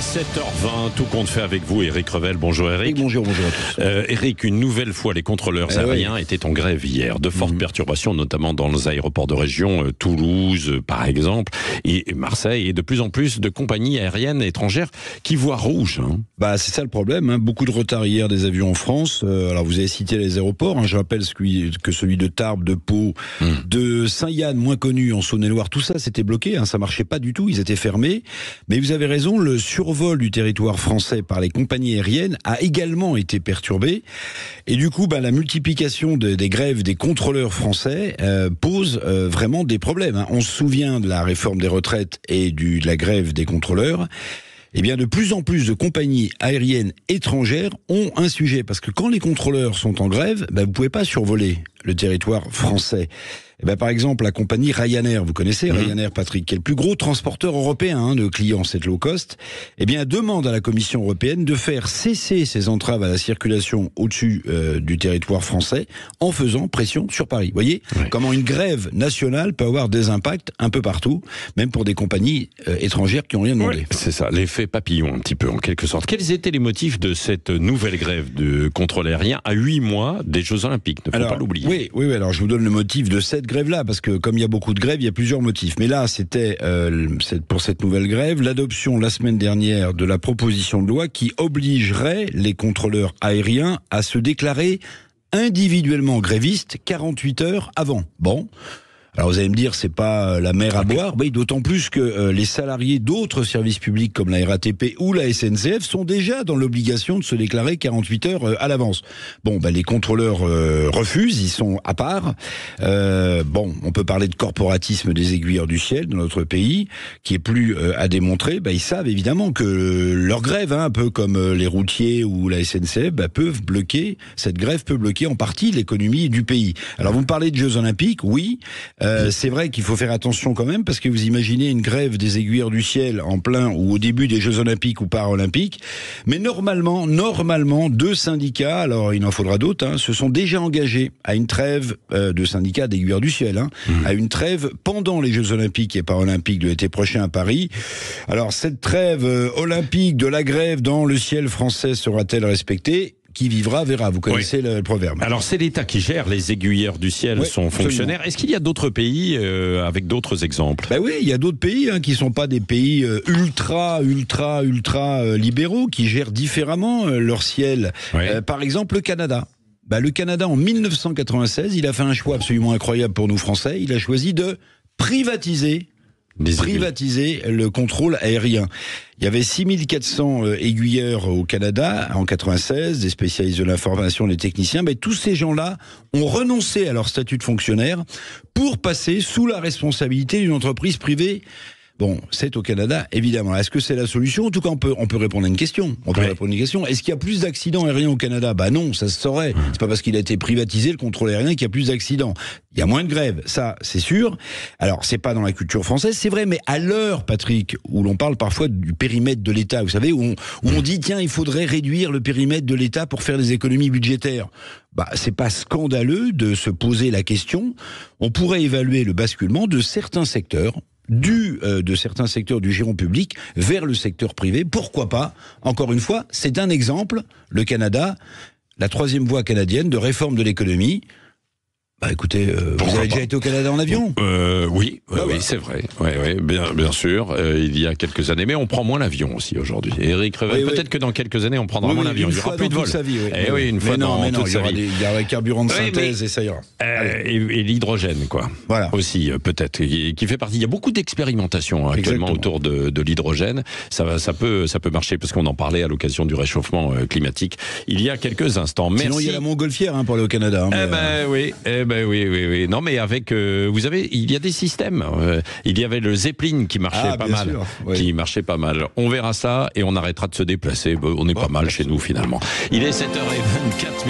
est 7h20, tout compte fait avec vous, Éric Revel. Bonjour Éric. Bonjour à tous. Éric, une nouvelle fois, les contrôleurs aériens étaient en grève hier. De fortes perturbations, notamment dans les aéroports de région, Toulouse par exemple, et Marseille, et de plus en plus de compagnies aériennes étrangères qui voient rouge. C'est ça le problème, beaucoup de retard hier des avions en France. Alors vous avez cité les aéroports, je rappelle que celui de Tarbes, de Pau, de Saint-Yann, moins connu en Saône-et-Loire, tout ça c'était bloqué, ça marchait pas du tout, ils étaient fermés. Mais vous avez raison, le survol du territoire français par les compagnies aériennes a également été perturbé. Et du coup, la multiplication des grèves des contrôleurs français pose vraiment des problèmes. On se souvient de la réforme des retraites et de la grève des contrôleurs. Eh bien, de plus en plus de compagnies aériennes étrangères ont un sujet. Parce que quand les contrôleurs sont en grève, vous pouvez pas survoler le territoire français. Par exemple, la compagnie Ryanair, vous connaissez Ryanair, Patrick, qui est le plus gros transporteur européen de clients, c'est low cost, demande à la Commission européenne de faire cesser ces entraves à la circulation au-dessus du territoire français en faisant pression sur Paris. Vous voyez comment une grève nationale peut avoir des impacts un peu partout, même pour des compagnies étrangères qui n'ont rien demandé. C'est ça, l'effet papillon un petit peu en quelque sorte. Quels étaient les motifs de cette nouvelle grève de contrôle aérien à 8 mois des Jeux Olympiques? Ne faut pas l'oublier. Oui, alors je vous donne le motif de cette grève-là, parce que comme il y a beaucoup de grèves, il y a plusieurs motifs. Mais là, c'était pour cette nouvelle grève, l'adoption la semaine dernière de la proposition de loi qui obligerait les contrôleurs aériens à se déclarer individuellement grévistes 48 heures avant. Alors vous allez me dire, c'est pas la mer à boire, d'autant plus que les salariés d'autres services publics comme la RATP ou la SNCF sont déjà dans l'obligation de se déclarer 48 heures à l'avance. Les contrôleurs refusent, ils sont à part. On peut parler de corporatisme des aiguilleurs du ciel dans notre pays, qui est plus à démontrer. Ils savent évidemment que leur grève, un peu comme les routiers ou la SNCF, cette grève peut bloquer en partie l'économie du pays. Alors vous me parlez de Jeux Olympiques, oui. C'est vrai qu'il faut faire attention quand même, parce que vous imaginez une grève des aiguilleurs du ciel en plein ou au début des Jeux Olympiques ou Paralympiques. Mais normalement, deux syndicats, alors il en faudra d'autres, se sont déjà engagés à une trêve de syndicats d'aiguilleurs du ciel, à une trêve pendant les Jeux Olympiques et Paralympiques de l'été prochain à Paris. Alors cette trêve olympique de la grève dans le ciel français sera-t-elle respectée ? Qui vivra verra, vous connaissez le proverbe. Alors c'est l'État qui gère, les aiguilleurs du ciel sont fonctionnaires. Est-ce qu'il y a d'autres pays avec d'autres exemples ? Oui, il y a d'autres pays qui sont pas des pays ultra libéraux, qui gèrent différemment leur ciel. Par exemple le Canada. Le Canada en 1996, il a fait un choix absolument incroyable pour nous Français. Il a choisi de privatiser le contrôle aérien. Il y avait 6400 aiguilleurs au Canada en 96, des spécialistes de l'information, des techniciens. Tous ces gens-là ont renoncé à leur statut de fonctionnaire pour passer sous la responsabilité d'une entreprise privée. C'est au Canada, évidemment. Est-ce que c'est la solution ? En tout cas, on peut répondre à une question. Est-ce qu'il y a plus d'accidents aériens au Canada ? Non, ça se saurait. C'est pas parce qu'il a été privatisé, le contrôle aérien, qu'il y a plus d'accidents. Il y a moins de grèves, ça, c'est sûr. Alors, c'est pas dans la culture française, c'est vrai, mais à l'heure, Patrick, où l'on parle parfois du périmètre de l'État, vous savez, où on dit, tiens, il faudrait réduire le périmètre de l'État pour faire des économies budgétaires. C'est pas scandaleux de se poser la question. On pourrait évaluer le basculement de certains secteurs, de certains secteurs du giron public vers le secteur privé. Pourquoi pas ? Encore une fois, c'est un exemple, le Canada, la troisième voie canadienne de réforme de l'économie. Écoutez, vous avez déjà été au Canada en avion ? Oui, c'est vrai. Bien sûr, il y a quelques années. Mais on prend moins l'avion aussi aujourd'hui. Éric Revel, peut-être que dans quelques années, on prendra moins l'avion. Il n'y aura plus de vol. Une fois dans toute sa vie. Il y aura carburant de synthèse et ça ira. Et l'hydrogène, quoi. Voilà. Aussi, peut-être, qui fait partie. Il y a beaucoup d'expérimentations actuellement autour de l'hydrogène. Ça peut marcher, parce qu'on en parlait à l'occasion du réchauffement climatique il y a quelques instants. Merci. Sinon, il y a la montgolfière pour aller au Canada. Oui. Non, mais il y a des systèmes. Il y avait le Zeppelin qui marchait marchait pas mal. On verra ça et on arrêtera de se déplacer. On est pas mal chez nous finalement. Il est 7h24.